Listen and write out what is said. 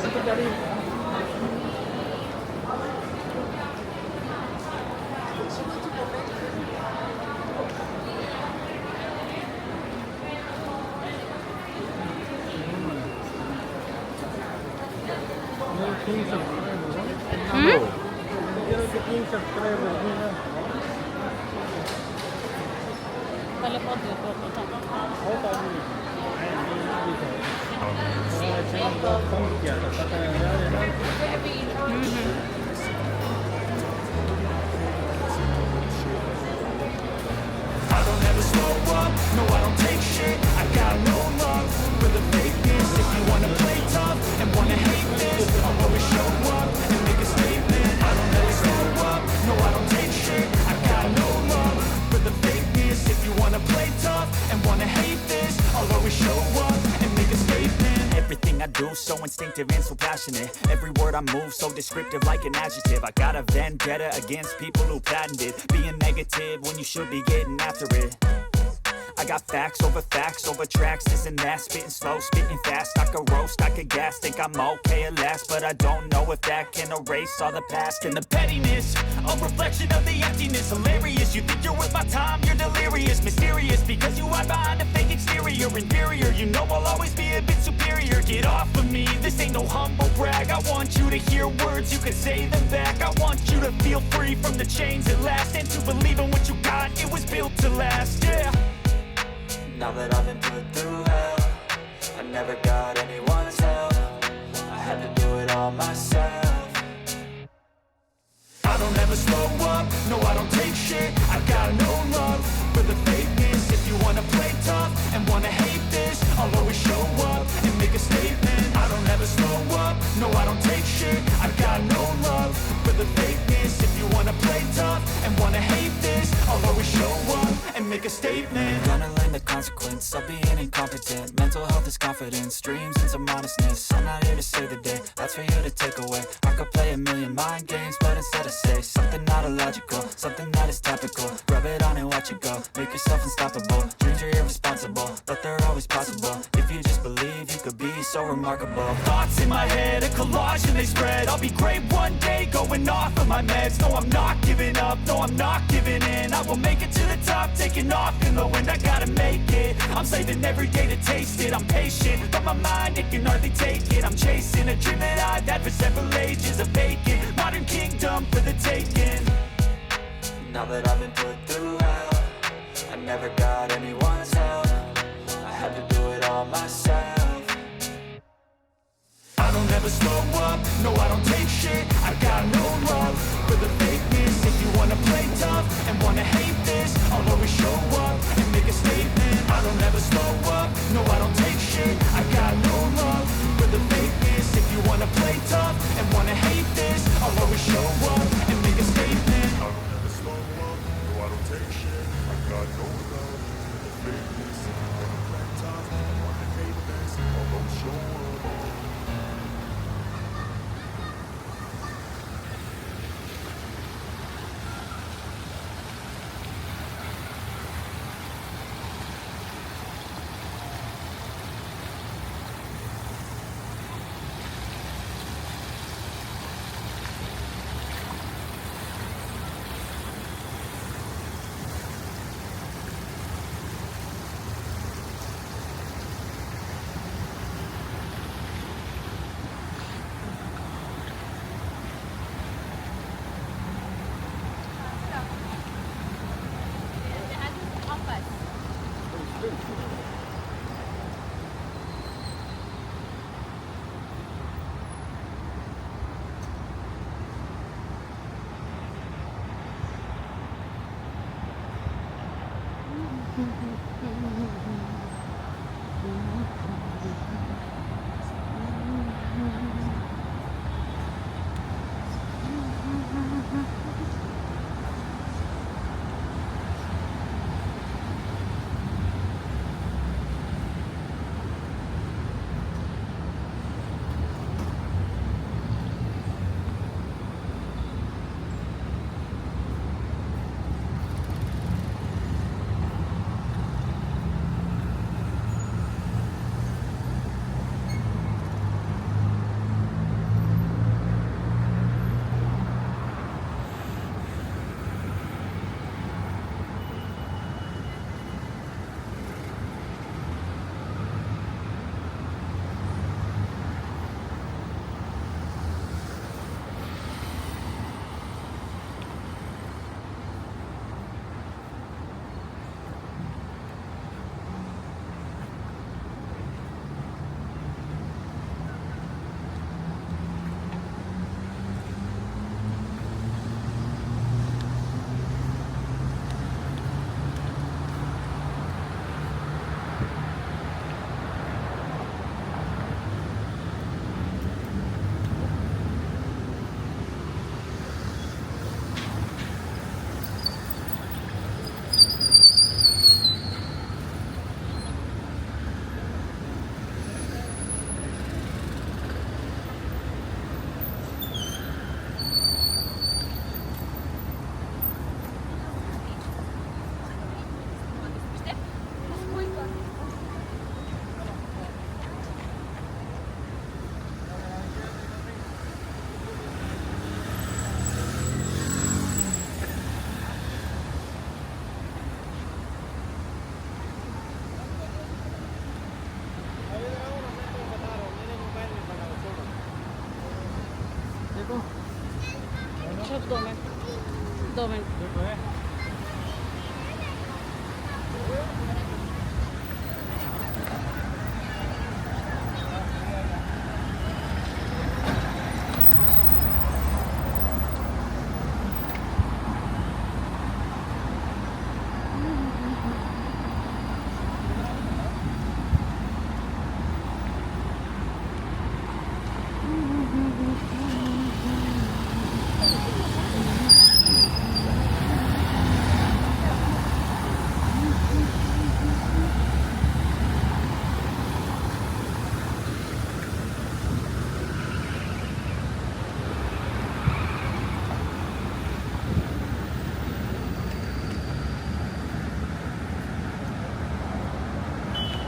Quale foto è I don't ever slow up, no I don't take shit. I got no love for the fakeness. If you wanna play tough and wanna hate this, I'll always show up and make a statement. I don't ever slow up, no I don't take shit. I got no love for the fakeness. If you wanna play tough and wanna hate this, I'll always show up and make a statement. Everything I do so instinctive and so passionate. Every word I move so descriptive like an adjective. I got a vendetta against people who patented being negative when you should be getting after it. I got facts over tracks, this and that. Spitting slow, spitting fast. I could roast, I could gas. Think I'm okay at last, but I don't know if that can erase all the past. And the pettiness, a reflection of the emptiness. Hilarious, you think you're worth my time, you're delirious. Mysterious, because you hide behind a fake exterior. Inferior, you know I'll always be a bit superior. Get off of me, this ain't no humble brag. I want you to hear words, you can say them back. I want you to feel free from the chains at last, and to believe in what you got, it was built to last, yeah. Now that I've been put through hell, I never got anyone's help. I had to do it all myself. I don't ever slow up, no I don't take shit. I got no love for the fakeness. If you wanna play tough and wanna hate this, I'll always show up and make a statement. I don't ever slow up, no I don't take shit. I got no love for the fakeness. If you wanna play tough and wanna hate this, I'll always show up and make a statement. Gonna learn the consequence of being incompetent. Mental health is confidence, dreams and some honestness. I'm not here to save the day, that's for you to take away. I could play a million mind games, but instead I say something not illogical, something that is topical. Rub it on and watch it go, make yourself unstoppable. Dreams are irresponsible, but they're always possible. If you just believe, you could be so remarkable. Thoughts in my head, a collage and they spread. I'll be great one day, going off of my meds. No, I'm not giving up, no, I'm not giving in. I will make it to the top, taking off in the wind. I gotta make it, I'm saving every day to taste it. I'm patient, but my mind, it can hardly take it. I'm chasing a dream that I've had for several ages. A vacant, modern kingdom for the taking. Now that I've been put through hell, I never got anyone's help. I had to do it all myself. I don't ever slow up, no I don't take shit. I got no love for the fakeness. If you wanna play tough and wanna hate this, I'll always show up and make a statement. I don't ever slow up, no I don't take shit. I got no love for the fakeness. If you wanna play tough and wanna hate this, I'll always show up and make a statement. I don't ever slow up, no I don't take shit. I got no love for the fakeness. If you wanna play tough and wanna hate this, I'll always show up. 2 minute 2 minute